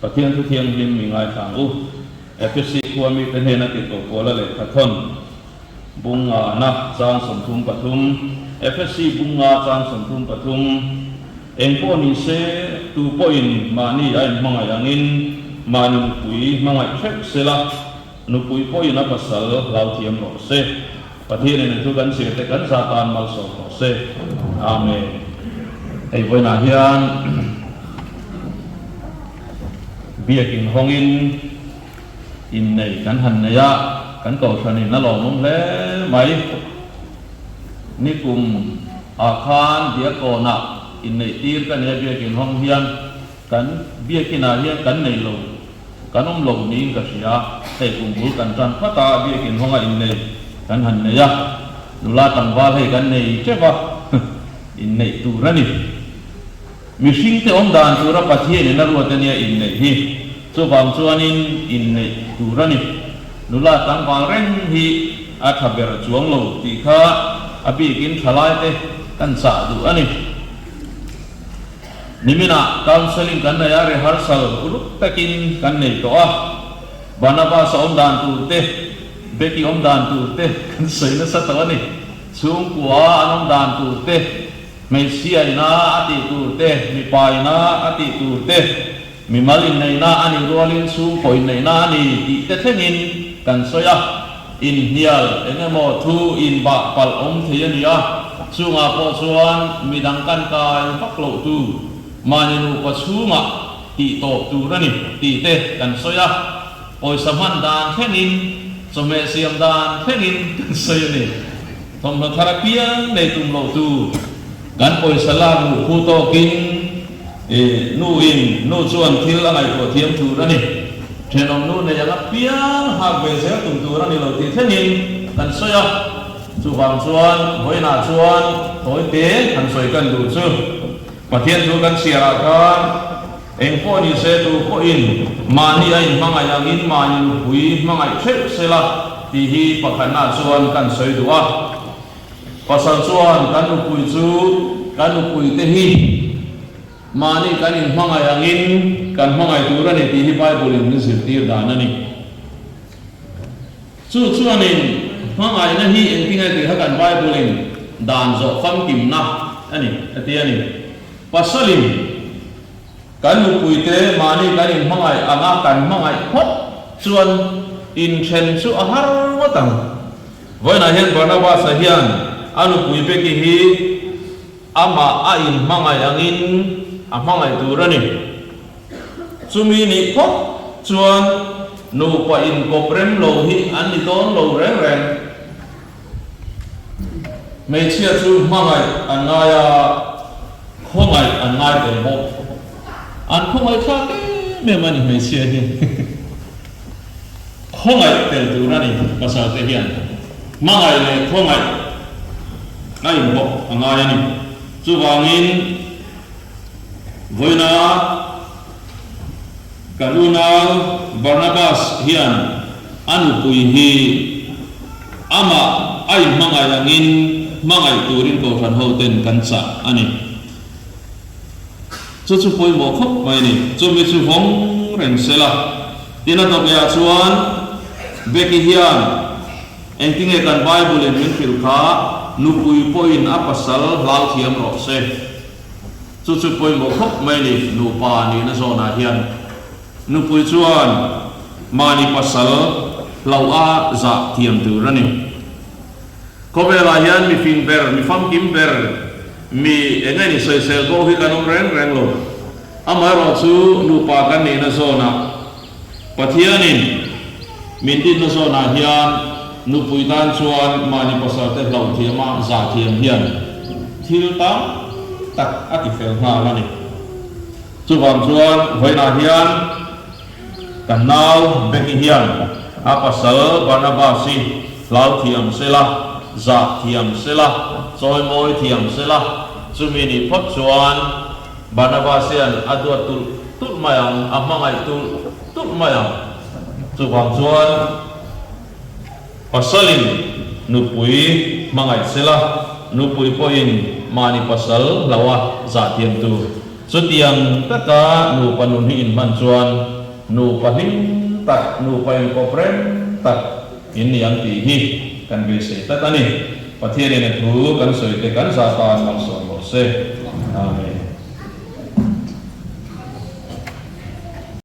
thiên thu thiên him mi ngai thang u FSC kwa mi ten hena ti to ko la le khathon bunga na chang som thum pathum FSC bunga chang som thum pathum engpo ni se tu point mani ai mangai angin mani pui mangai thek sela nu pui point na pasal lau thiam ro se pathian ne thu kan se te kan satan mal so ro se amen ei voina hian biakin hongin in nei kan han ne ya kan ko thanin na lo mum le mai ni kum akhan dia ko na in nei tir kan he biakin hong hian kan biakin a hian kan nei lo kan lo ni ka sia ei kum bul kan tan phata biakin honga in nei kan han ne ya nula kan wa he kan nei chewa in nei tu rani mi sing te om dan tu ra pathian na ru te nia in nei hi chu bang chuanin in nei tu rani nula tang bang ren hi a thaber chuang lo ti kha abi kin thalai te kan sa du ani nimina counseling kan na ya rehearsal uluk takin kan nei to a banaba sa om dan tu te beki om dan tu te kan sei na sa to ani chung kwa anom dan tu te mai sia ina ati tu te mi pai na ati tu te mi malin nei na ani rolin su poi nei na ni ti te thengin kan soya in hial engemo thu in ba pal om thiania chunga po chuan midang kan kai faklo tu maninu pachunga ti to tu rani ti te kan soya poi saman dan thengin some siam dan thengin kan soya ni thom therapia nei tum lo tu kan poi salam khu to kin nu in nu chuan thil angai ko thiam thu rani thenom nu ne ya pian ha ve se tum tu rani lo ti thengin kan soya chu wang chuan hoina chuan hoi te kan soi kan du chu pathian chu kan siara kan eng po ni se tu ko in mani ai mangai angin mani hui mangai thek sela ti hi pakhana chuan kan soi du a pasal chuan kan pui chu kan pui te hi mani kan in mangai angin kan mangai tu rani ti hi bible in zir tir danani chuan in mangai na hi eng tingai ti ha kan bible in dan zo fam kim na ani ati ani pasalim kan pui te mani kan in mangai anga kan mangai hot chuan in chen chu a har watang voina hian barnabas a hian anu pui pe ki hi ama a in mangai angin a mangai turani chumi ni phok chuan nu pa in koprem lo hi an ni ton lo reng reng mei chia chu mangai anaya khongai anai de mo an khongai tha ke me mani mei chia hi khongai tel turani pasal te hian mangai le khongai nai mo angai ni chu wangin voina kaluna Barnabas hian anu pui hi ama ai mangai angin mangai turin ko ran hoten kancha ani chu poi mo khop mai ni chu mi chu hong reng sela tina to ya chuan beki hian engtinge kan bible in fil kha nu pui poin apasal lau thiam ro se chu poi mo khop mai ni nu pa ni na zona hian nu pui chuan mani pasal lau a za thiam tu rani ko vela hian mi fin ber mi fam kim ber mi engai ni soi sel go hi kanong reng lo amai ro chu nu pa kan ni na zona pathianin min din na zona hian nu pui tan chuan mani pasal te lau thiama za thiam hian thil ta tak ati fel na lani chu wang chuan hoina hian kan nau beki hian a pasal Barnabas si lau thiam sela za thiam sela choi moi thiam sela chumi ni phot chuan Barnabas hian adua tul mayang amangai tul mayang chu wang chuan pasalin nupui mangai sela nupui poin mani pasal lawa za thiam tu Sutiang taka nu panuhin mancuan nu paling tak nu paling kopren tak ini yang tihi kan bisa tani pathirin itu kan soite kan satan maksud bose amin.